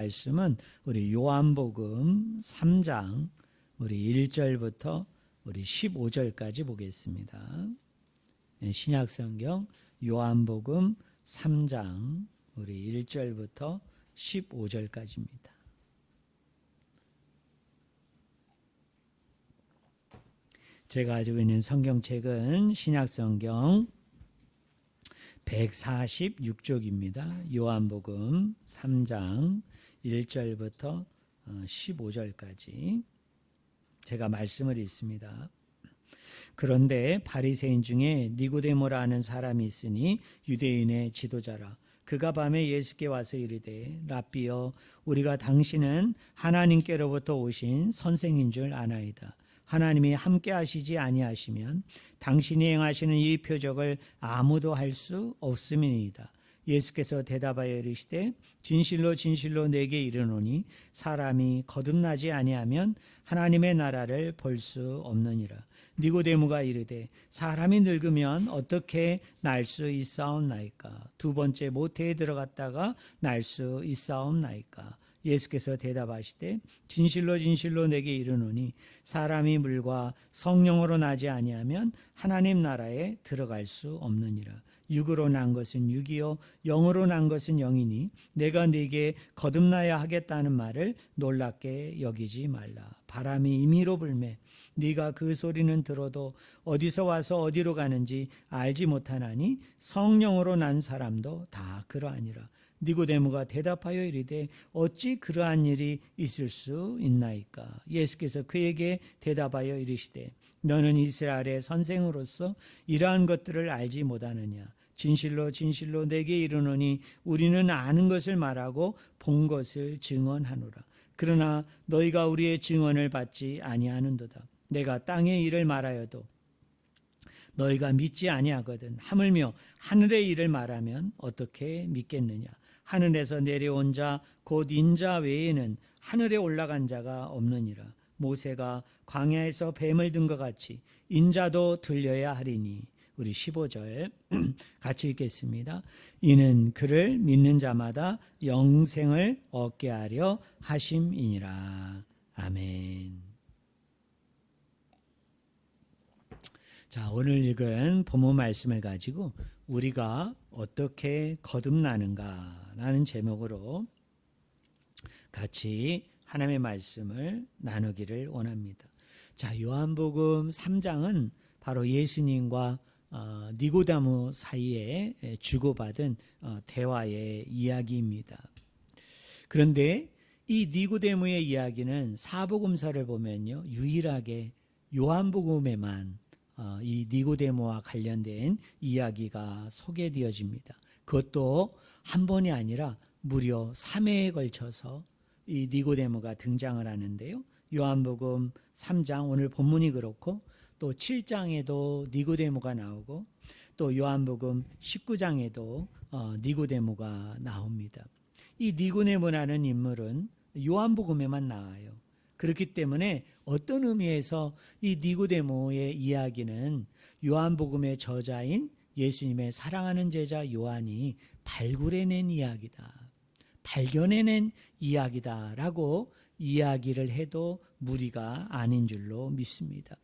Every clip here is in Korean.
말씀은 우리 요한복음 3장 우리 1절부터 우리 15절까지 보겠습니다. 신약성경 요한복음 3장 우리 1절부터 15절까지입니다. 제가 가지고 있는 성경책은 신약성경 146쪽입니다. 요한복음 3장 1절부터 15절까지 제가 말씀을 읽습니다. 그런데 바리새인 중에 니고데모라는 사람이 있으니 유대인의 지도자라. 그가 밤에 예수께 와서 이르되 랍비여, 우리가 당신은 하나님께로부터 오신 선생인 줄 아나이다. 하나님이 함께 하시지 아니하시면 당신이 행하시는 이 표적을 아무도 할 수 없음이니이다. 예수께서 대답하여 이르시되 진실로 진실로 내게 이르노니 사람이 거듭나지 아니하면 하나님의 나라를 볼 수 없느니라. 니고데모가 이르되 사람이 늙으면 어떻게 날 수 있사옵나이까? 두 번째 모태에 들어갔다가 날 수 있사옵나이까? 예수께서 대답하시되 진실로 진실로 내게 이르노니 사람이 물과 성령으로 나지 아니하면 하나님 나라에 들어갈 수 없느니라. 육으로 난 것은 육이요 영으로 난 것은 영이니 내가 네게 거듭나야 하겠다는 말을 놀랍게 여기지 말라. 바람이 임의로 불매 네가 그 소리는 들어도 어디서 와서 어디로 가는지 알지 못하나니 성령으로 난 사람도 다 그러하니라. 니고데모가 대답하여 이르되 어찌 그러한 일이 있을 수 있나이까? 예수께서 그에게 대답하여 이르시되 너는 이스라엘의 선생으로서 이러한 것들을 알지 못하느냐? 진실로 진실로 내게 이르노니 우리는 아는 것을 말하고 본 것을 증언하노라. 그러나 너희가 우리의 증언을 받지 아니하는도다. 내가 땅의 일을 말하여도 너희가 믿지 아니하거든. 하물며 하늘의 일을 말하면 어떻게 믿겠느냐? 하늘에서 내려온 자 곧 인자 외에는 하늘에 올라간 자가 없느니라. 모세가 광야에서 뱀을 든 것 같이 인자도 들려야 하리니. 우리 15절 같이 읽겠습니다. 이는 그를 믿는 자마다 영생을 얻게 하려 하심이니라. 아멘. 자, 오늘 읽은 본문 말씀을 가지고 우리가 어떻게 거듭나는가라는 제목으로 같이 하나님의 말씀을 나누기를 원합니다. 자, 요한복음 3장은 바로 예수님과 니고데모 사이에 주고받은 대화의 이야기입니다. 그런데 이 니고데모의 이야기는 사복음서를 보면요, 유일하게 요한복음에만 이 니고데모와 관련된 이야기가 소개되어집니다. 그것도 한 번이 아니라 무려 3회에 걸쳐서 이 니고데모가 등장을 하는데요. 요한복음 3장 오늘 본문이 그렇고 또 7장에도 니고데모가 나오고 또 요한복음 19장에도 니고데모가 나옵니다. 이 니고데모라는 인물은 요한복음에만 나와요. 그렇기 때문에 어떤 의미에서 이 니고데모의 이야기는 요한복음의 저자인 예수님의 사랑하는 제자 요한이 발굴해낸 이야기다, 발견해낸 이야기다라고 이야기를 해도 무리가 아닌 줄로 믿습니다.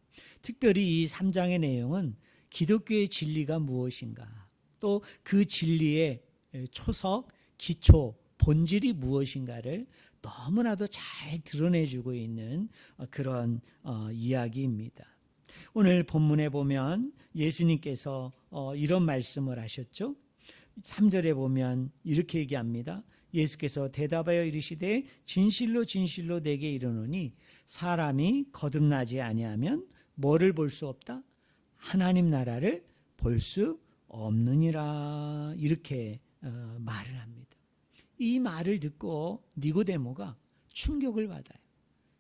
특별히 이 3장의 내용은 기독교의 진리가 무엇인가, 또 그 진리의 초석, 기초, 본질이 무엇인가를 너무나도 잘 드러내주고 있는 그런 이야기입니다. 오늘 본문에 보면 예수님께서 이런 말씀을 하셨죠. 3절에 보면 이렇게 얘기합니다. 예수께서 대답하여 이르시되 진실로 진실로 내게 이르노니 사람이 거듭나지 아니하면 뭐를 볼 수 없다? 하나님 나라를 볼 수 없느니라. 이렇게 말을 합니다. 이 말을 듣고 니고데모가 충격을 받아요.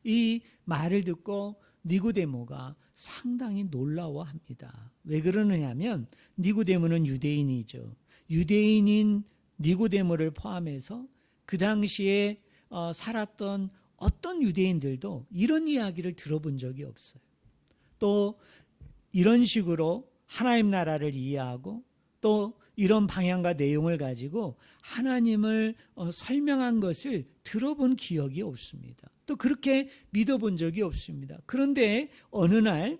이 말을 듣고 니고데모가 상당히 놀라워합니다. 왜 그러느냐 하면 니고데모는 유대인이죠. 유대인인 니고데모를 포함해서 그 당시에 살았던 어떤 유대인들도 이런 이야기를 들어본 적이 없어요. 또 이런 식으로 하나님 나라를 이해하고 또 이런 방향과 내용을 가지고 하나님을 설명한 것을 들어본 기억이 없습니다. 또 그렇게 믿어본 적이 없습니다. 그런데 어느 날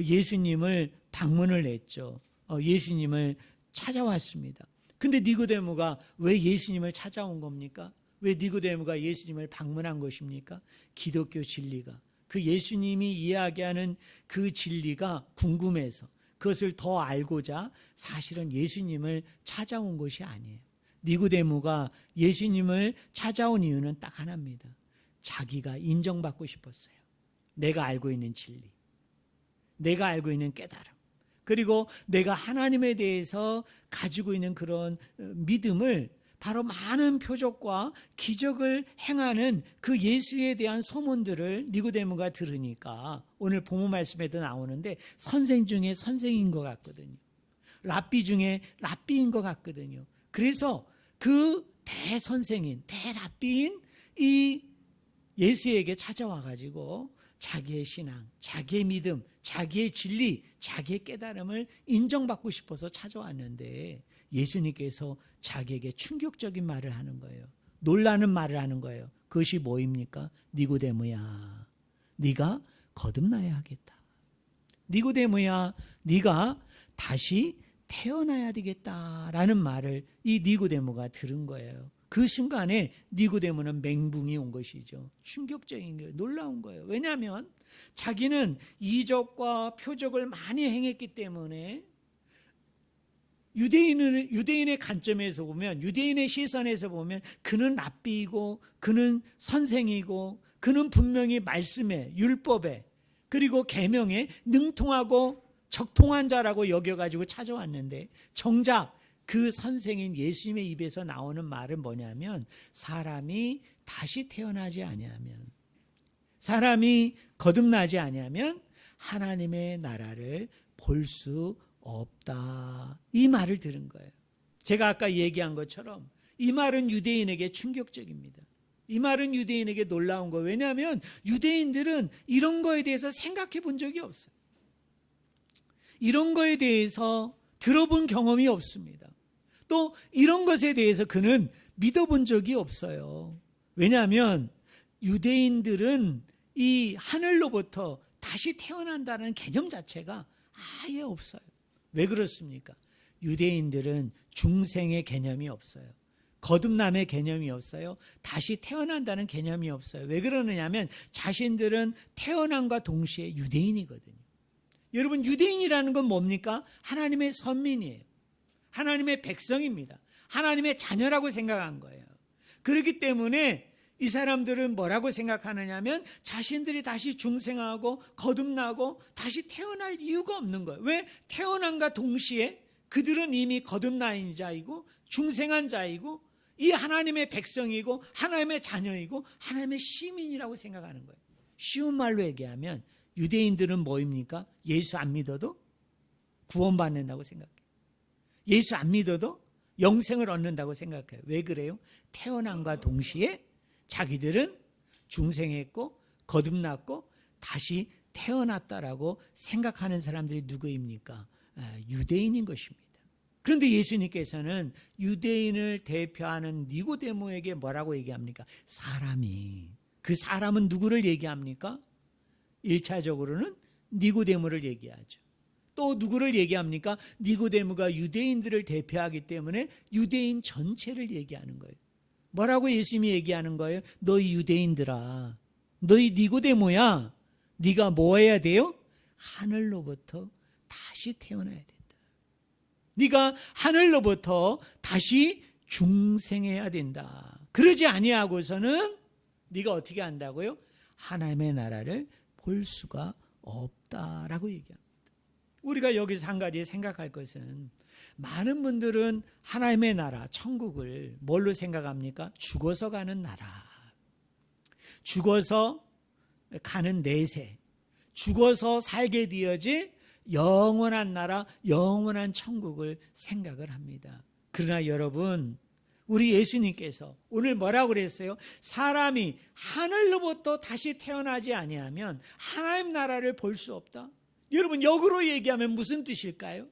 예수님을 방문을 했죠. 예수님을 찾아왔습니다. 근데 니고데모가 왜 예수님을 찾아온 겁니까? 왜 니고데모가 예수님을 방문한 것입니까? 기독교 진리가, 그 예수님이 이야기하는 그 진리가 궁금해서 그것을 더 알고자 사실은 예수님을 찾아온 것이 아니에요. 니고데모가 예수님을 찾아온 이유는 딱 하나입니다. 자기가 인정받고 싶었어요. 내가 알고 있는 진리, 내가 알고 있는 깨달음, 그리고 내가 하나님에 대해서 가지고 있는 그런 믿음을 바로 많은 표적과 기적을 행하는 그 예수에 대한 소문들을 니고데모가 들으니까 오늘 본문 말씀에도 나오는데 선생 중에 선생인 것 같거든요. 랍비 중에 랍비인 것 같거든요. 그래서 그 대선생인, 대랍비인 이 예수에게 찾아와 가지고 자기의 신앙, 자기의 믿음, 자기의 진리, 자기의 깨달음을 인정받고 싶어서 찾아왔는데 예수님께서 자기에게 충격적인 말을 하는 거예요. 놀라는 말을 하는 거예요. 그것이 뭐입니까? 니고데모야, 네가 거듭나야 하겠다. 니고데모야, 네가 다시 태어나야 되겠다라는 말을 이 니고데모가 들은 거예요. 그 순간에 니고데모는 맹붕이 온 것이죠. 충격적인 거예요. 놀라운 거예요. 왜냐하면 자기는 이적과 표적을 많이 행했기 때문에 유대인의 관점에서 보면, 유대인의 시선에서 보면 그는 랍비이고 그는 선생이고 그는 분명히 말씀에, 율법에, 그리고 계명에 능통하고 적통한 자라고 여겨가지고 찾아왔는데 정작 그 선생인 예수님의 입에서 나오는 말은 뭐냐면 사람이 다시 태어나지 아니하면, 사람이 거듭나지 아니하면 하나님의 나라를 볼 수 없다. 이 말을 들은 거예요. 제가 아까 얘기한 것처럼 이 말은 유대인에게 충격적입니다. 이 말은 유대인에게 놀라운 거예요. 왜냐하면 유대인들은 이런 거에 대해서 생각해 본 적이 없어요. 이런 거에 대해서 들어본 경험이 없습니다. 또 이런 것에 대해서 그는 믿어본 적이 없어요. 왜냐하면 유대인들은 이 하늘로부터 다시 태어난다는 개념 자체가 아예 없어요. 왜 그렇습니까? 유대인들은 중생의 개념이 없어요. 거듭남의 개념이 없어요. 다시 태어난다는 개념이 없어요. 왜 그러느냐면 자신들은 태어남과 동시에 유대인이거든요. 여러분, 유대인이라는 건 뭡니까? 하나님의 선민이에요. 하나님의 백성입니다. 하나님의 자녀라고 생각한 거예요. 그렇기 때문에 이 사람들은 뭐라고 생각하느냐면 자신들이 다시 중생하고 거듭나고 다시 태어날 이유가 없는 거예요. 왜? 태어남과 동시에 그들은 이미 거듭난 자이고 중생한 자이고 이 하나님의 백성이고 하나님의 자녀이고 하나님의 시민이라고 생각하는 거예요. 쉬운 말로 얘기하면 유대인들은 뭐입니까? 예수 안 믿어도 구원받는다고 생각해요. 예수 안 믿어도 영생을 얻는다고 생각해요. 왜 그래요? 태어남과 동시에 자기들은 중생했고 거듭났고 다시 태어났다라고 생각하는 사람들이 누구입니까? 유대인인 것입니다. 그런데 예수님께서는 유대인을 대표하는 니고데모에게 뭐라고 얘기합니까? 사람이. 그 사람은 누구를 얘기합니까? 1차적으로는 니고데모를 얘기하죠. 또 누구를 얘기합니까? 니고데모가 유대인들을 대표하기 때문에 유대인 전체를 얘기하는 거예요. 뭐라고 예수님이 얘기하는 거예요? 너희 유대인들아, 너희 니고데모야, 네가 뭐 해야 돼요? 하늘로부터 다시 태어나야 된다. 네가 하늘로부터 다시 중생해야 된다. 그러지 아니하고서는 네가 어떻게 한다고요? 하나님의 나라를 볼 수가 없다라고 얘기합니다. 우리가 여기서 한 가지 생각할 것은 많은 분들은 하나님의 나라, 천국을 뭘로 생각합니까? 죽어서 가는 나라, 죽어서 가는 내세, 죽어서 살게 되어질 영원한 나라, 영원한 천국을 생각을 합니다. 그러나 여러분, 우리 예수님께서 오늘 뭐라고 그랬어요? 사람이 하늘로부터 다시 태어나지 아니하면 하나님 나라를 볼 수 없다. 여러분, 역으로 얘기하면 무슨 뜻일까요?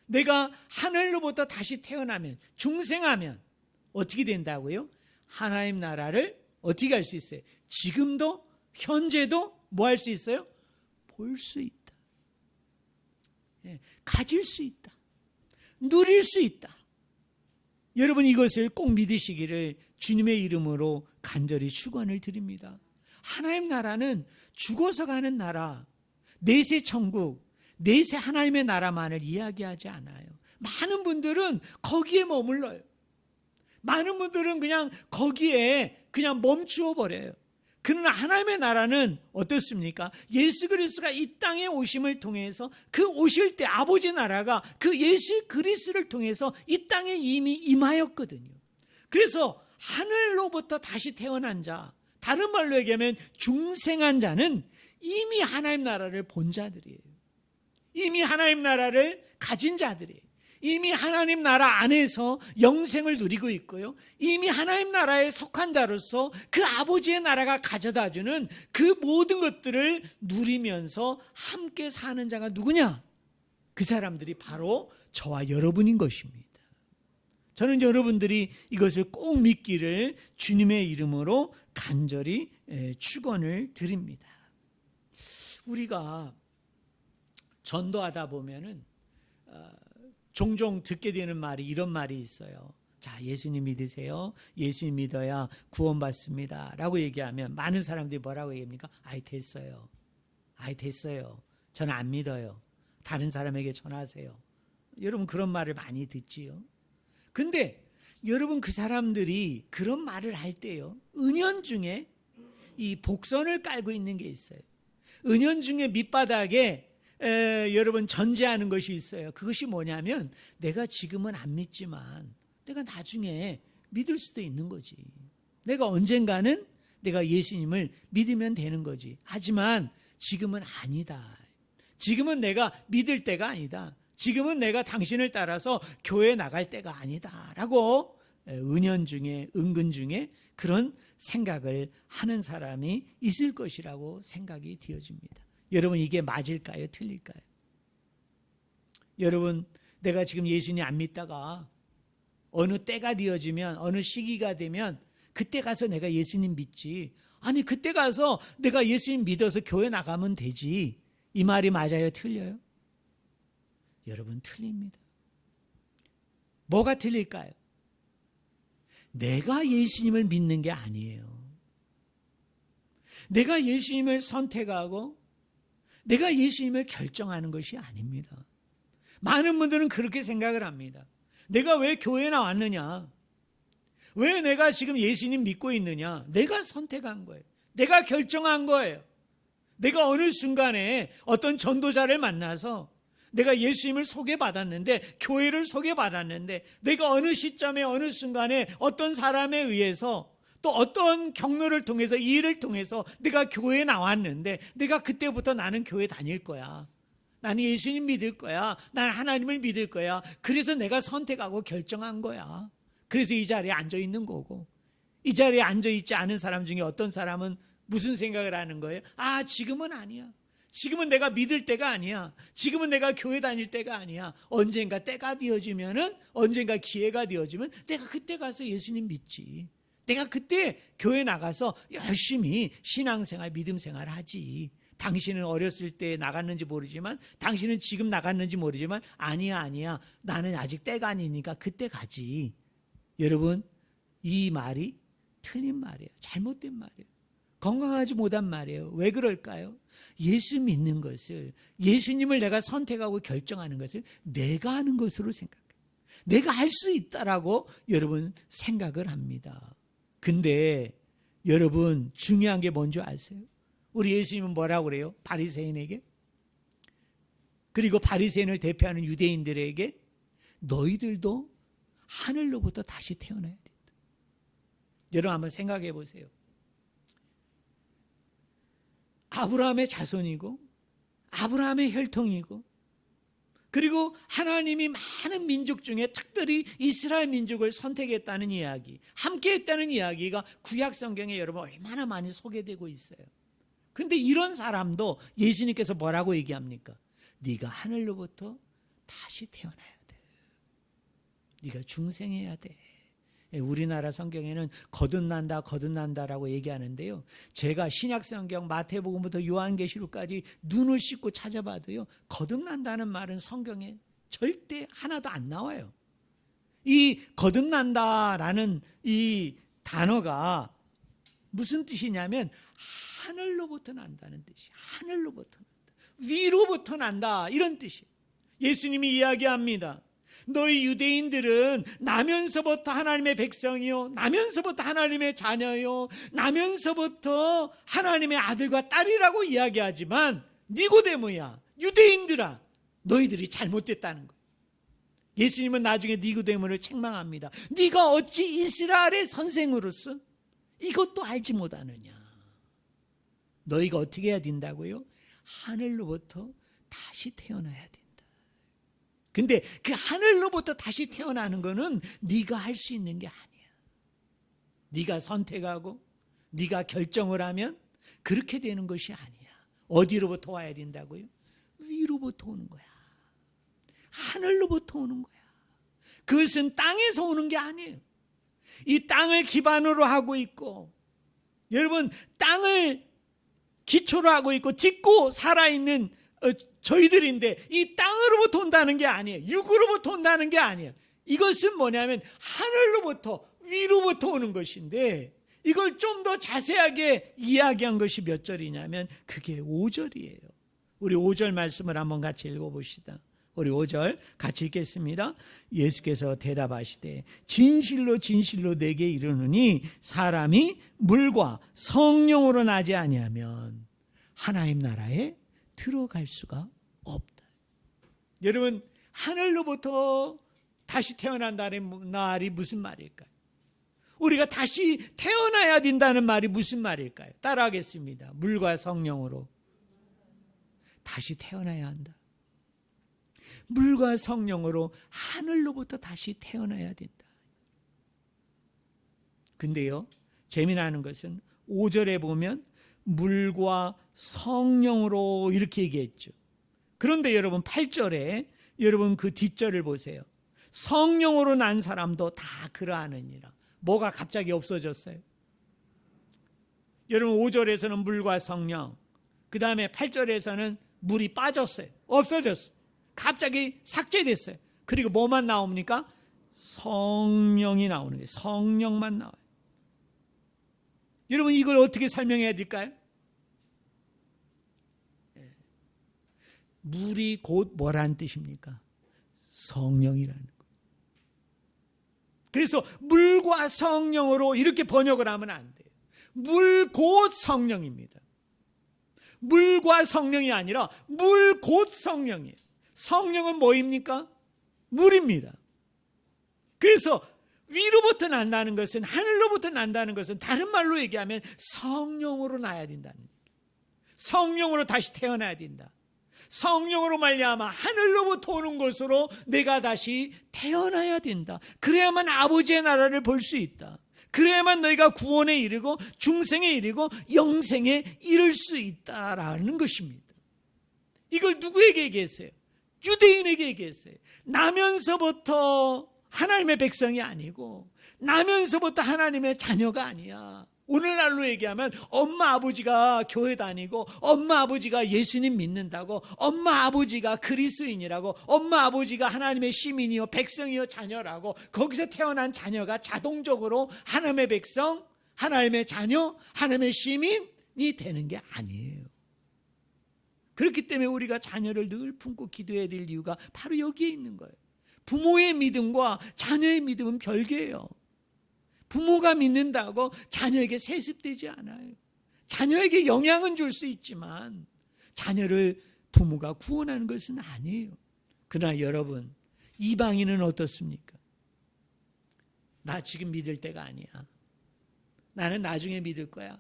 내가 하늘로부터 다시 태어나면, 중생하면 어떻게 된다고요? 하나님 나라를 어떻게 할 수 있어요? 지금도 현재도 뭐 할 수 있어요? 볼 수 있다. 가질 수 있다. 누릴 수 있다. 여러분 이것을 꼭 믿으시기를 주님의 이름으로 간절히 축원을 드립니다. 하나님 나라는 죽어서 가는 나라, 내세 천국, 내세 하나님의 나라만을 이야기하지 않아요. 많은 분들은 거기에 머물러요. 많은 분들은 그냥 거기에 그냥 멈추어 버려요. 그러나 하나님의 나라는 어떻습니까? 예수 그리스도가 이 땅에 오심을 통해서 그 오실 때 아버지 나라가 그 예수 그리스도를 통해서 이 땅에 이미 임하였거든요. 그래서 하늘로부터 다시 태어난 자, 다른 말로 얘기하면 중생한 자는 이미 하나님 나라를 본 자들이에요. 이미 하나님 나라를 가진 자들이에요. 이미 하나님 나라 안에서 영생을 누리고 있고요. 이미 하나님 나라에 속한 자로서 그 아버지의 나라가 가져다주는 그 모든 것들을 누리면서 함께 사는 자가 누구냐? 그 사람들이 바로 저와 여러분인 것입니다. 저는 여러분들이 이것을 꼭 믿기를 주님의 이름으로 간절히 축원을 드립니다. 우리가 전도하다 보면은 종종 듣게 되는 말이 이런 말이 있어요. 자, 예수님 믿으세요. 예수님 믿어야 구원받습니다. 라고 얘기하면 많은 사람들이 뭐라고 얘기합니까? 아이 됐어요. 아이 됐어요. 저는 안 믿어요. 다른 사람에게 전하세요. 여러분 그런 말을 많이 듣지요. 근데 여러분 그 사람들이 그런 말을 할 때요, 은연중에 이 복선을 깔고 있는 게 있어요. 은연중에 밑바닥에 여러분 전제하는 것이 있어요. 그것이 뭐냐면 내가 지금은 안 믿지만 내가 나중에 믿을 수도 있는 거지. 내가 언젠가는 내가 예수님을 믿으면 되는 거지. 하지만 지금은 아니다. 지금은 내가 믿을 때가 아니다. 지금은 내가 당신을 따라서 교회에 나갈 때가 아니다. 라고 은연중에 은근중에 그런 생각을 하는 사람이 있을 것이라고 생각이 되어집니다. 여러분 이게 맞을까요? 틀릴까요? 여러분 내가 지금 예수님 안 믿다가 어느 때가 되어지면 어느 시기가 되면 그때 가서 내가 예수님 믿지. 아니 그때 가서 내가 예수님 믿어서 교회 나가면 되지. 이 말이 맞아요? 틀려요? 여러분 틀립니다. 뭐가 틀릴까요? 내가 예수님을 믿는 게 아니에요. 내가 예수님을 선택하고 내가 예수님을 결정하는 것이 아닙니다. 많은 분들은 그렇게 생각을 합니다. 내가 왜 교회에 나왔느냐? 왜 내가 지금 예수님 믿고 있느냐? 내가 선택한 거예요. 내가 결정한 거예요. 내가 어느 순간에 어떤 전도자를 만나서 내가 예수님을 소개받았는데, 교회를 소개받았는데, 내가 어느 시점에 어느 순간에 어떤 사람에 의해서 또 어떤 경로를 통해서 이 일을 통해서 내가 교회에 나왔는데 내가 그때부터 나는 교회 다닐 거야. 나는 예수님 믿을 거야. 난 하나님을 믿을 거야. 그래서 내가 선택하고 결정한 거야. 그래서 이 자리에 앉아 있는 거고, 이 자리에 앉아 있지 않은 사람 중에 어떤 사람은 무슨 생각을 하는 거예요? 아, 지금은 아니야. 지금은 내가 믿을 때가 아니야. 지금은 내가 교회 다닐 때가 아니야. 언젠가 때가 되어지면은, 언젠가 기회가 되어지면 내가 그때 가서 예수님 믿지. 내가 그때 교회 나가서 열심히 신앙생활, 믿음생활 하지. 당신은 어렸을 때 나갔는지 모르지만, 당신은 지금 나갔는지 모르지만, 아니야. 나는 아직 때가 아니니까 그때 가지. 여러분, 이 말이 틀린 말이에요. 잘못된 말이에요. 건강하지 못한 말이에요. 왜 그럴까요? 예수 믿는 것을, 예수님을 내가 선택하고 결정하는 것을 내가 하는 것으로 생각해요. 내가 할 수 있다라고 여러분 생각을 합니다. 근데 여러분 중요한 게 뭔지 아세요? 우리 예수님은 뭐라고 그래요? 바리새인에게, 그리고 바리새인을 대표하는 유대인들에게 너희들도 하늘로부터 다시 태어나야 된다. 여러분 한번 생각해 보세요. 아브라함의 자손이고 아브라함의 혈통이고, 그리고 하나님이 많은 민족 중에 특별히 이스라엘 민족을 선택했다는 이야기, 함께 했다는 이야기가 구약 성경에 여러분 얼마나 많이 소개되고 있어요. 근데 이런 사람도 예수님께서 뭐라고 얘기합니까? 네가 하늘로부터 다시 태어나야 돼. 네가 중생해야 돼. 우리나라 성경에는 거듭난다라고 얘기하는데요. 제가 신약성경 마태복음부터 요한계시록까지 눈을 씻고 찾아봐도요, 거듭난다는 말은 성경에 절대 하나도 안 나와요. 이 거듭난다라는 이 단어가 무슨 뜻이냐면 하늘로부터 난다는 뜻이에요. 하늘로부터 난다. 위로부터 난다, 이런 뜻이에요. 예수님이 이야기합니다. 너희 유대인들은 나면서부터 하나님의 백성이요, 나면서부터 하나님의 자녀요, 나면서부터 하나님의 아들과 딸이라고 이야기하지만 니고데모야, 유대인들아, 너희들이 잘못됐다는 거예요. 예수님은 나중에 니고데모를 책망합니다. 네가 어찌 이스라엘의 선생으로서 이것도 알지 못하느냐. 너희가 어떻게 해야 된다고요? 하늘로부터 다시 태어나야 된다. 근데 그 하늘로부터 다시 태어나는 거는 네가 할 수 있는 게 아니야. 네가 선택하고 네가 결정을 하면 그렇게 되는 것이 아니야. 어디로부터 와야 된다고요? 위로부터 오는 거야. 하늘로부터 오는 거야. 그것은 땅에서 오는 게 아니에요. 이 땅을 기반으로 하고 있고, 여러분, 땅을 기초로 하고 있고 딛고 살아있는 저희들인데, 이 땅으로부터 온다는 게 아니에요. 육으로부터 온다는 게 아니에요. 이것은 뭐냐면 하늘로부터, 위로부터 오는 것인데, 이걸 좀 더 자세하게 이야기한 것이 몇 절이냐면 그게 5절이에요. 우리 5절 말씀을 한번 같이 읽어봅시다. 우리 5절 같이 읽겠습니다. 예수께서 대답하시되 진실로 진실로 내게 이르노니 사람이 물과 성령으로 나지 아니하면 하나님 나라에 들어갈 수가 없다. 여러분, 하늘로부터 다시 태어난다는 말이 무슨 말일까요? 우리가 다시 태어나야 된다는 말이 무슨 말일까요? 따라하겠습니다. 물과 성령으로 다시 태어나야 한다. 물과 성령으로 하늘로부터 다시 태어나야 된다. 근데요, 재미나는 것은 5절에 보면 물과 성령으로 이렇게 얘기했죠. 그런데 여러분 8절에 여러분 그 뒷절을 보세요. 성령으로 난 사람도 다 그러하느니라. 뭐가 갑자기 없어졌어요? 여러분 5절에서는 물과 성령, 그 다음에 8절에서는 물이 빠졌어요. 없어졌어요. 갑자기 삭제됐어요. 그리고 뭐만 나옵니까? 성령이 나오는 거예요. 성령만 나와요. 여러분, 이걸 어떻게 설명해야 될까요? 물이 곧 뭐라는 뜻입니까? 성령이라는 거. 그래서 물과 성령으로 이렇게 번역을 하면 안 돼요. 물 곧 성령입니다. 물과 성령이 아니라 물 곧 성령이에요. 성령은 뭐입니까? 물입니다. 그래서 위로부터 난다는 것은, 하늘로부터 난다는 것은 다른 말로 얘기하면 성령으로 나야 된다는 얘기예요. 성령으로 다시 태어나야 된다. 성령으로 말미암아 하늘로부터 오는 것으로 내가 다시 태어나야 된다. 그래야만 아버지의 나라를 볼 수 있다. 그래야만 너희가 구원에 이르고 중생에 이르고 영생에 이를 수 있다라는 것입니다. 이걸 누구에게 얘기했어요? 유대인에게 얘기했어요. 나면서부터 하나님의 백성이 아니고 나면서부터 하나님의 자녀가 아니야. 오늘날로 얘기하면 엄마 아버지가 교회 다니고 엄마 아버지가 예수님 믿는다고, 엄마 아버지가 그리스도인이라고, 엄마 아버지가 하나님의 시민이요 백성이요 자녀라고, 거기서 태어난 자녀가 자동적으로 하나님의 백성, 하나님의 자녀, 하나님의 시민이 되는 게 아니에요. 그렇기 때문에 우리가 자녀를 늘 품고 기도해야 될 이유가 바로 여기에 있는 거예요. 부모의 믿음과 자녀의 믿음은 별개예요. 부모가 믿는다고 자녀에게 세습되지 않아요. 자녀에게 영향은 줄 수 있지만 자녀를 부모가 구원하는 것은 아니에요. 그러나 여러분, 이방인은 어떻습니까? 나 지금 믿을 때가 아니야. 나는 나중에 믿을 거야.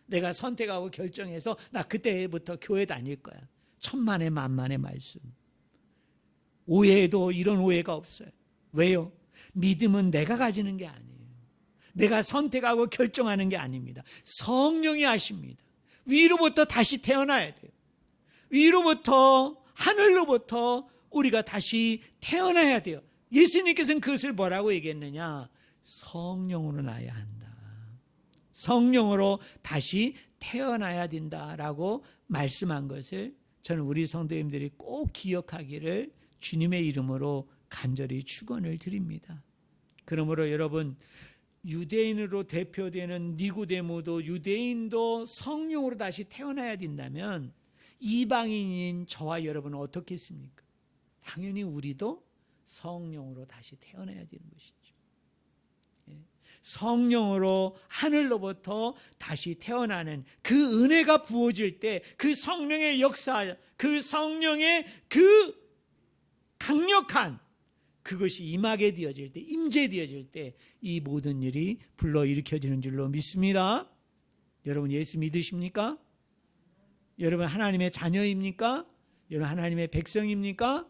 내가 선택하고 결정해서 나 그때부터 교회 다닐 거야. 천만의 만만의 말씀. 오해에도 이런 오해가 없어요. 왜요? 믿음은 내가 가지는 게 아니에요. 내가 선택하고 결정하는 게 아닙니다. 성령이 하십니다. 위로부터 다시 태어나야 돼요. 위로부터, 하늘로부터 우리가 다시 태어나야 돼요. 예수님께서는 그것을 뭐라고 얘기했느냐? 성령으로 나야 한다. 성령으로 다시 태어나야 된다라고 말씀한 것을 저는 우리 성도님들이 꼭 기억하기를 주님의 이름으로 간절히 축원을 드립니다. 그러므로 여러분, 유대인으로 대표되는 니고데모도, 유대인도 성령으로 다시 태어나야 된다면 이방인인 저와 여러분은 어떻겠습니까? 당연히 우리도 성령으로 다시 태어나야 되는 것이죠. 성령으로 하늘로부터 다시 태어나는 그 은혜가 부어질 때, 그 성령의 역사, 그 성령의 그 강력한 그것이 임하게 되어질 때, 임재되어질 때 이 모든 일이 불러일으켜지는 줄로 믿습니다. 여러분 예수 믿으십니까? 여러분 하나님의 자녀입니까? 여러분 하나님의 백성입니까?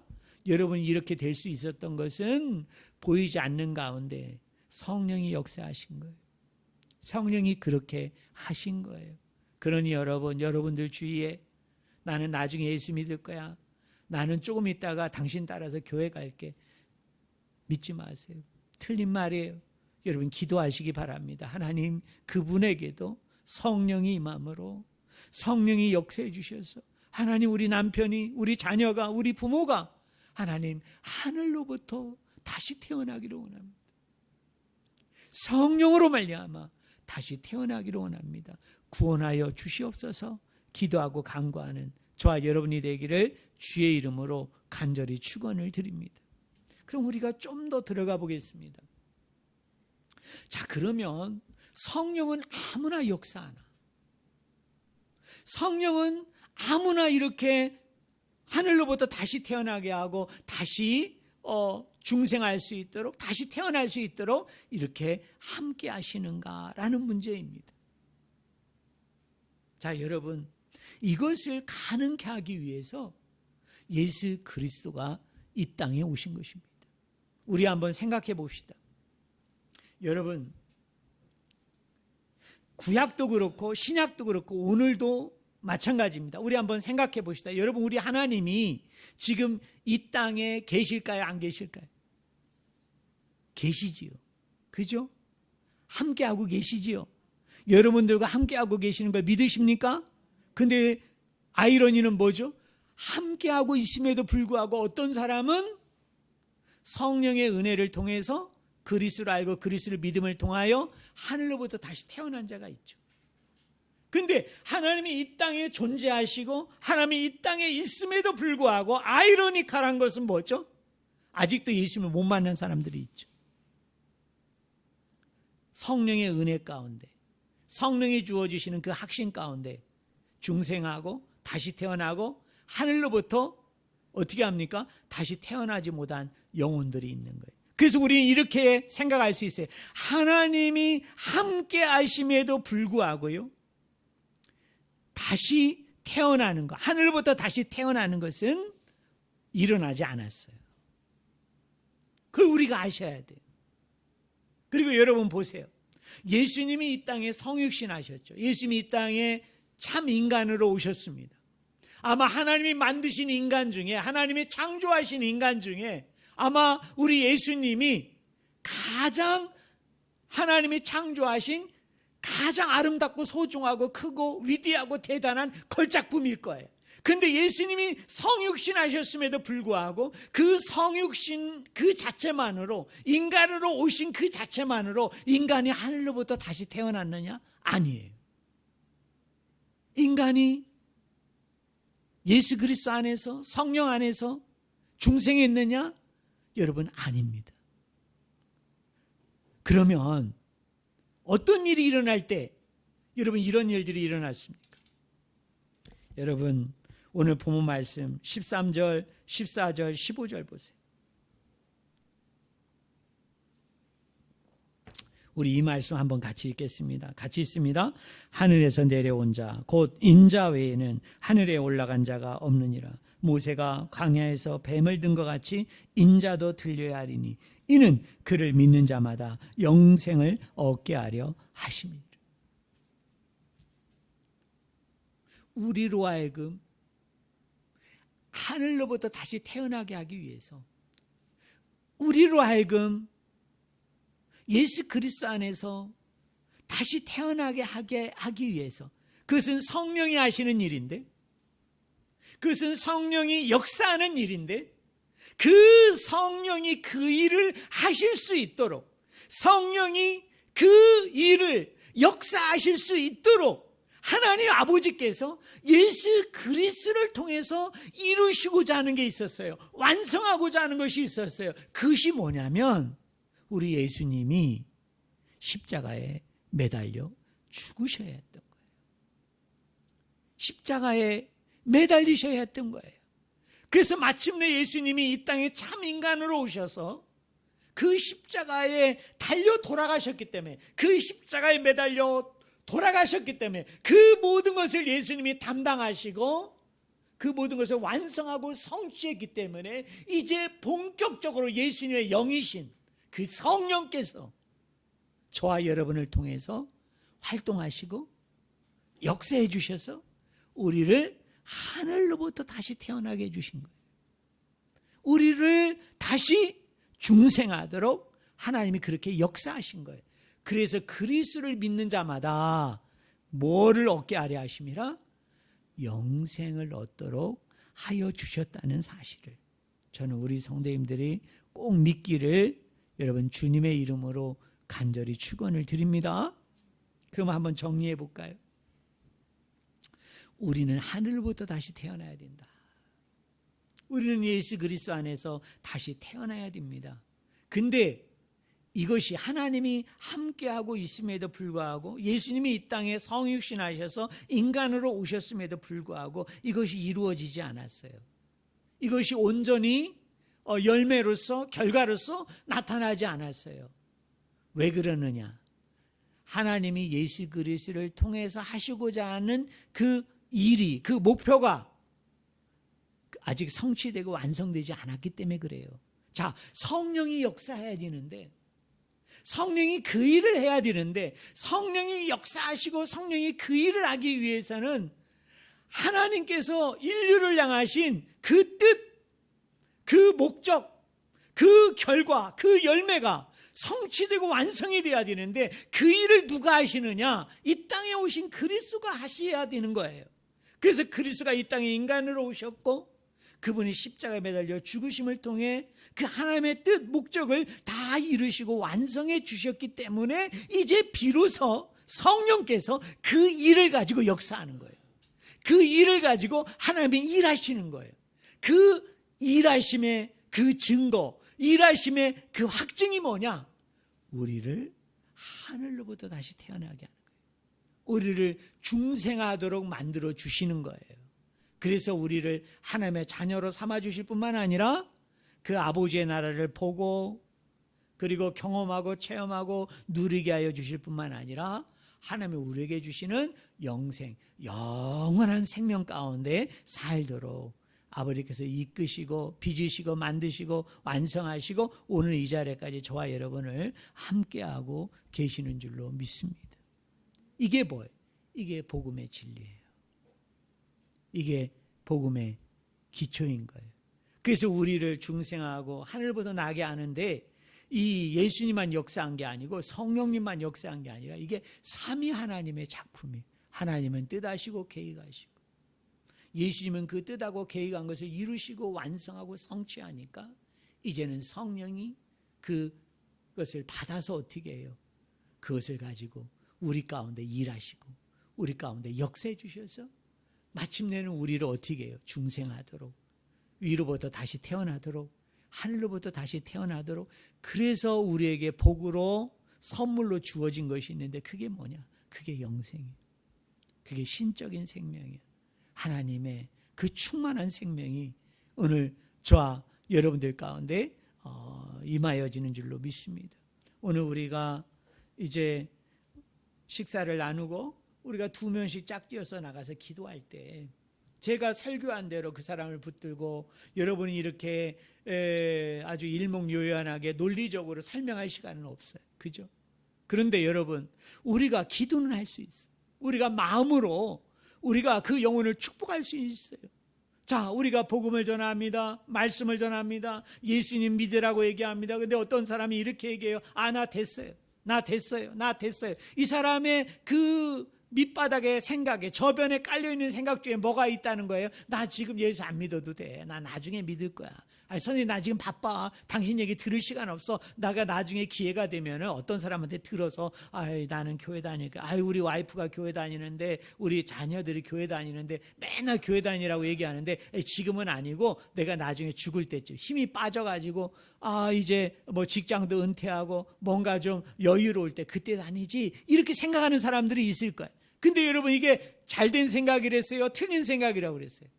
여러분이 이렇게 될 수 있었던 것은 보이지 않는 가운데 성령이 역사하신 거예요. 성령이 그렇게 하신 거예요. 그러니 여러분들 주위에 나는 나중에 예수 믿을 거야, 나는 조금 있다가 당신 따라서 교회 갈게, 믿지 마세요. 틀린 말이에요. 여러분 기도하시기 바랍니다. 하나님 그분에게도 성령이 임함으로 성령이 역사해 주셔서 하나님 우리 남편이, 우리 자녀가, 우리 부모가 하나님 하늘로부터 다시 태어나기를 원합니다. 성령으로 말미암아 다시 태어나기를 원합니다. 구원하여 주시옵소서. 기도하고 간구하는 저와 여러분이 되기를 주의 이름으로 간절히 축원을 드립니다. 그럼 우리가 좀 더 들어가 보겠습니다. 자, 그러면 성령은 아무나 역사하나? 성령은 아무나 이렇게 하늘로부터 다시 태어나게 하고 다시 중생할 수 있도록, 다시 태어날 수 있도록 이렇게 함께 하시는가라는 문제입니다. 자, 여러분, 이것을 가능케 하기 위해서 예수 그리스도가 이 땅에 오신 것입니다. 우리 한번 생각해 봅시다. 여러분, 구약도 그렇고 신약도 그렇고 오늘도 마찬가지입니다. 우리 한번 생각해 봅시다. 여러분, 우리 하나님이 지금 이 땅에 계실까요? 안 계실까요? 계시지요. 그죠? 함께하고 계시지요. 여러분들과 함께하고 계시는 걸 믿으십니까? 근데 아이러니는 뭐죠? 함께하고 있음에도 불구하고 어떤 사람은 성령의 은혜를 통해서 그리스도를 알고 그리스도를 믿음을 통하여 하늘로부터 다시 태어난 자가 있죠. 근데 하나님이 이 땅에 존재하시고 하나님이 이 땅에 있음에도 불구하고 아이러니컬한 것은 뭐죠? 아직도 예수님을 못 만난 사람들이 있죠. 성령의 은혜 가운데, 성령이 주어주시는 그 확신 가운데 중생하고 다시 태어나고 하늘로부터 어떻게 합니까? 다시 태어나지 못한 영혼들이 있는 거예요. 그래서 우리는 이렇게 생각할 수 있어요. 하나님이 함께 하심에도 불구하고요, 다시 태어나는 것, 하늘부터 다시 태어나는 것은 일어나지 않았어요. 그걸 우리가 아셔야 돼요. 그리고 여러분 보세요. 예수님이 이 땅에 성육신 하셨죠. 예수님이 이 땅에 참 인간으로 오셨습니다. 아마 하나님이 만드신 인간 중에, 하나님이 창조하신 인간 중에 아마 우리 예수님이 가장 하나님이 창조하신 가장 아름답고 소중하고 크고 위대하고 대단한 걸작품일 거예요. 근데 예수님이 성육신 하셨음에도 불구하고 그 성육신 그 자체만으로, 인간으로 오신 그 자체만으로 인간이 하늘로부터 다시 태어났느냐? 아니에요. 인간이 예수 그리스도 안에서, 성령 안에서 중생했느냐? 여러분, 아닙니다. 그러면 어떤 일이 일어날 때 여러분 이런 일들이 일어났습니까? 여러분, 오늘 본문 말씀 13절, 14절, 15절 보세요. 우리 이 말씀 한번 같이 읽겠습니다. 같이 읽습니다. 하늘에서 내려온 자, 곧 인자 외에는 하늘에 올라간 자가 없느니라. 모세가 광야에서 뱀을 든 것 같이 인자도 들려야 하리니 이는 그를 믿는 자마다 영생을 얻게 하려 하심이라. 우리로 하여금 하늘로부터 다시 태어나게 하기 위해서 우리로 하여금 예수 그리스도 안에서 다시 태어나게 하기 위해서, 그것은 성령이 하시는 일인데, 그것은 성령이 역사하는 일인데, 그 성령이 그 일을 하실 수 있도록, 성령이 그 일을 역사하실 수 있도록 하나님 아버지께서 예수 그리스도를 통해서 이루시고자 하는 게 있었어요. 완성하고자 하는 것이 있었어요. 그것이 뭐냐면 우리 예수님이 십자가에 매달려 죽으셔야 했던 거예요. 십자가에 매달리셔야 했던 거예요. 그래서 마침내 예수님이 이 땅에 참 인간으로 오셔서 그 십자가에 달려 돌아가셨기 때문에, 그 십자가에 매달려 돌아가셨기 때문에 그 모든 것을 예수님이 담당하시고 그 모든 것을 완성하고 성취했기 때문에 이제 본격적으로 예수님의 영이신 그 성령께서 저와 여러분을 통해서 활동하시고 역사해 주셔서 우리를 하늘로부터 다시 태어나게 해주신 거예요. 우리를 다시 중생하도록 하나님이 그렇게 역사하신 거예요. 그래서 그리스도를 믿는 자마다 뭐를 얻게 하려 하심이라? 영생을 얻도록 하여 주셨다는 사실을 저는 우리 성도님들이 꼭 믿기를 여러분 주님의 이름으로 간절히 축원을 드립니다. 그럼 한번 정리해 볼까요? 우리는 하늘부터 다시 태어나야 된다. 우리는 예수 그리스도 안에서 다시 태어나야 됩니다. 근데 이것이 하나님이 함께하고 있음에도 불구하고, 예수님이 이 땅에 성육신하셔서 인간으로 오셨음에도 불구하고 이것이 이루어지지 않았어요. 이것이 온전히 열매로서, 결과로서 나타나지 않았어요. 왜 그러느냐? 하나님이 예수 그리스도를 통해서 하시고자 하는 그 일이, 그 목표가 아직 성취되고 완성되지 않았기 때문에 그래요. 자, 성령이 역사해야 되는데, 성령이 그 일을 해야 되는데, 성령이 역사하시고 성령이 그 일을 하기 위해서는 하나님께서 인류를 향하신 그 뜻, 그 목적, 그 결과, 그 열매가 성취되고 완성이 돼야 되는데, 그 일을 누가 하시느냐? 이 땅에 오신 그리스도가 하셔야 되는 거예요. 그래서 그리스도가 이 땅에 인간으로 오셨고, 그분이 십자가에 매달려 죽으심을 통해 그 하나님의 뜻, 목적을 다 이루시고 완성해 주셨기 때문에 이제 비로소 성령께서 그 일을 가지고 역사하는 거예요. 그 일을 가지고 하나님이 일하시는 거예요. 그 일하심의 그 증거, 일하심의 그 확증이 뭐냐? 우리를 하늘로부터 다시 태어나게 하는 거예요. 우리를 중생하도록 만들어 주시는 거예요. 그래서 우리를 하나님의 자녀로 삼아주실 뿐만 아니라 그 아버지의 나라를 보고 그리고 경험하고 체험하고 누리게 하여 주실 뿐만 아니라 하나님이 우리에게 주시는 영생, 영원한 생명 가운데 살도록 아버지께서 이끄시고 빚으시고 만드시고 완성하시고 오늘 이 자리까지 저와 여러분을 함께하고 계시는 줄로 믿습니다. 이게 뭐예요? 이게 복음의 진리예요. 이게 복음의 기초인 거예요. 그래서 우리를 중생하고 하늘보다 나게 하는데 이 예수님만 역사한 게 아니고 성령님만 역사한 게 아니라 이게 삼위 하나님의 작품이에요. 하나님은 뜻하시고 계획하시고 예수님은 그 뜻하고 계획한 것을 이루시고 완성하고 성취하니까 이제는 성령이 그것을 받아서 어떻게 해요? 그것을 가지고 우리 가운데 일하시고 우리 가운데 역사해 주셔서 마침내는 우리를 어떻게 해요? 중생하도록, 위로부터 다시 태어나도록, 하늘로부터 다시 태어나도록. 그래서 우리에게 복으로 선물로 주어진 것이 있는데 그게 뭐냐? 그게 영생이에요. 그게 신적인 생명이에요. 하나님의 그 충만한 생명이 오늘 저와 여러분들 가운데 임하여지는 줄로 믿습니다. 오늘 우리가 이제 식사를 나누고 우리가 2명씩 짝지어서 나가서 기도할 때 제가 설교한 대로 그 사람을 붙들고 여러분이 이렇게 아주 일목요연하게 논리적으로 설명할 시간은 없어요. 그죠? 그런데 여러분, 우리가 기도는 할 수 있어요. 우리가 마음으로 우리가 그 영혼을 축복할 수 있어요. 자, 우리가 복음을 전합니다. 말씀을 전합니다. 예수님 믿으라고 얘기합니다. 근데 어떤 사람이 이렇게 얘기해요. 나 됐어요. 나 됐어요. 이 사람의 그 밑바닥의 생각에, 저변에 깔려있는 생각 중에 뭐가 있다는 거예요? 나 지금 예수 안 믿어도 돼. 나 나중에 믿을 거야. 선생님, 나 지금 바빠. 당신 얘기 들을 시간 없어. 내가 나중에 기회가 되면 어떤 사람한테 들어서 나는 교회 다니니까, 우리 와이프가 교회 다니는데, 우리 자녀들이 교회 다니는데 맨날 교회 다니라고 얘기하는데 지금은 아니고 내가 나중에 죽을 때쯤 힘이 빠져가지고 이제 뭐 직장도 은퇴하고 뭔가 좀 여유로울 때 그때 다니지, 이렇게 생각하는 사람들이 있을 거예요. 근데 여러분, 이게 잘된 생각이랬어요? 틀린 생각이라고 그랬어요?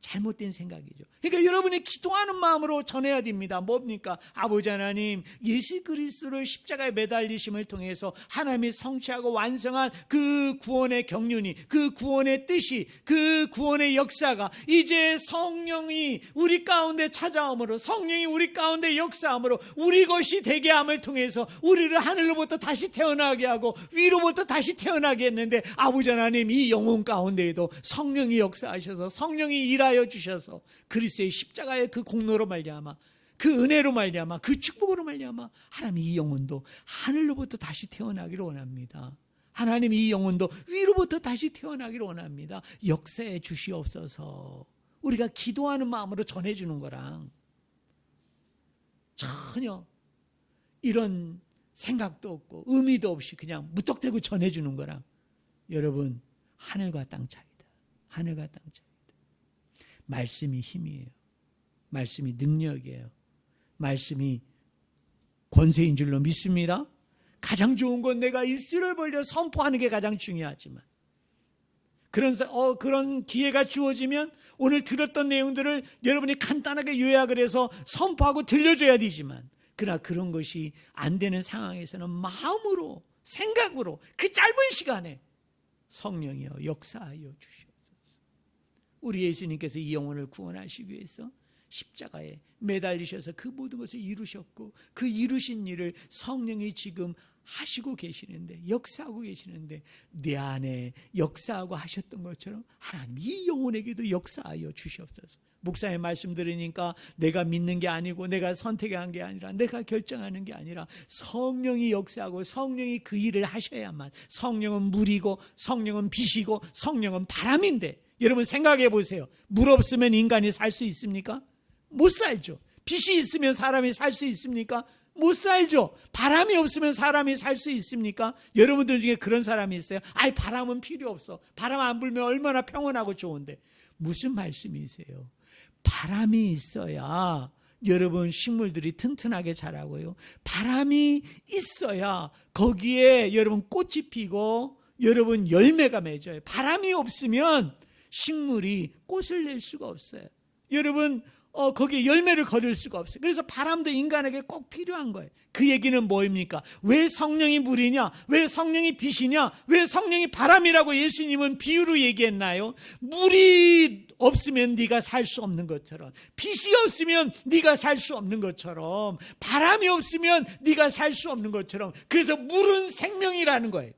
잘못된 생각이죠. 그러니까 여러분이 기도하는 마음으로 전해야 됩니다. 뭡니까? 아버지 하나님, 예수 그리스도를 십자가에 매달리심을 통해서 하나님이 성취하고 완성한 그 구원의 경륜이, 그 구원의 뜻이, 그 구원의 역사가 이제 성령이 우리 가운데 찾아옴으로, 성령이 우리 가운데 역사함으로 우리 것이 되게 함을 통해서 우리를 하늘로부터 다시 태어나게 하고 위로부터 다시 태어나게 했는데, 아버지 하나님, 이 영혼 가운데에도 성령이 역사하셔서, 성령이 일하여 주셔서 그리스도의 십자가의 그 공로로 말미암아, 그 은혜로 말미암아, 그 축복으로 말미암아 하나님 이 영혼도 하늘로부터 다시 태어나기를 원합니다. 하나님 이 영혼도 위로부터 다시 태어나기를 원합니다. 역사해 주시옵소서. 우리가 기도하는 마음으로 전해주는 거랑 전혀 이런 생각도 없고 의미도 없이 그냥 무턱대고 전해주는 거랑, 여러분, 하늘과 땅 차이다. 하늘과 땅 차이. 말씀이 힘이에요. 말씀이 능력이에요. 말씀이 권세인 줄로 믿습니다. 가장 좋은 건 내가 일수를 벌려 선포하는 게 가장 중요하지만, 그런 기회가 주어지면 오늘 들었던 내용들을 여러분이 간단하게 요약을 해서 선포하고 들려줘야 되지만, 그러나 그런 것이 안 되는 상황에서는 마음으로, 생각으로 그 짧은 시간에 성령이여 역사하여 주시옵소서. 우리 예수님께서 이 영혼을 구원하시기 위해서 십자가에 매달리셔서 그 모든 것을 이루셨고, 그 이루신 일을 성령이 지금 하시고 계시는데, 역사하고 계시는데, 내 안에 역사하고 하셨던 것처럼 하나님 이 영혼에게도 역사하여 주시옵소서. 목사의 말씀 들으니까 내가 믿는 게 아니고 내가 선택한 게 아니라 내가 결정하는 게 아니라 성령이 역사하고 성령이 그 일을 하셔야만, 성령은 물이고 성령은 빛이고 성령은 바람인데, 여러분 생각해 보세요. 물 없으면 인간이 살 수 있습니까? 못 살죠. 빛이 있으면 사람이 살 수 있습니까? 못 살죠. 바람이 없으면 사람이 살 수 있습니까? 여러분들 중에 그런 사람이 있어요? 바람은 필요 없어. 바람 안 불면 얼마나 평온하고 좋은데. 무슨 말씀이세요? 바람이 있어야 여러분 식물들이 튼튼하게 자라고요. 바람이 있어야 거기에 여러분 꽃이 피고 여러분 열매가 맺어요. 바람이 없으면 식물이 꽃을 낼 수가 없어요. 여러분 거기에 열매를 거둘 수가 없어요. 그래서 바람도 인간에게 꼭 필요한 거예요. 그 얘기는 뭐입니까? 왜 성령이 물이냐? 왜 성령이 빛이냐? 왜 성령이 바람이라고 예수님은 비유로 얘기했나요? 물이 없으면 네가 살 수 없는 것처럼, 빛이 없으면 네가 살 수 없는 것처럼, 바람이 없으면 네가 살 수 없는 것처럼, 그래서 물은 생명이라는 거예요.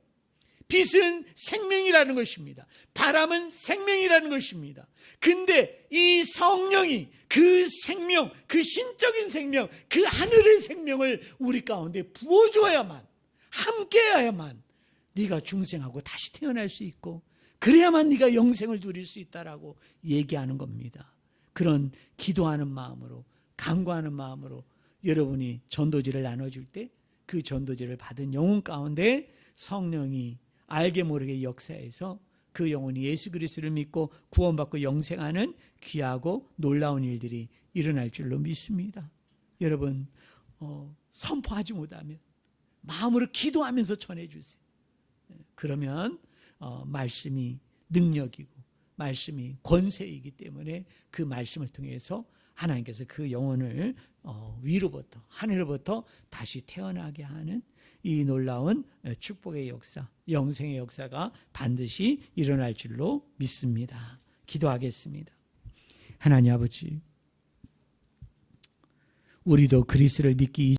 빛은 생명이라는 것입니다. 바람은 생명이라는 것입니다. 근데 이 성령이 그 생명, 그 신적인 생명, 그 하늘의 생명을 우리 가운데 부어줘야만, 함께해야만 네가 중생하고 다시 태어날 수 있고, 그래야만 네가 영생을 누릴 수 있다라고 얘기하는 겁니다. 그런 기도하는 마음으로, 간구하는 마음으로 여러분이 전도지를 나눠줄 때 그 전도지를 받은 영혼 가운데 성령이 알게 모르게 역사해서 그 영혼이 예수 그리스도를 믿고 구원받고 영생하는 귀하고 놀라운 일들이 일어날 줄로 믿습니다. 여러분 선포하지 못하면 마음으로 기도하면서 전해주세요. 그러면 말씀이 능력이고 말씀이 권세이기 때문에 그 말씀을 통해서 하나님께서 그 영혼을 위로부터, 하늘로부터 다시 태어나게 하는 이 놀라운 축복의 역사, 영생의 역사가 반드시 일어날 줄로 믿습니다. 기도하겠습니다. 하나님 아버지, 우리도 그리스도를 믿기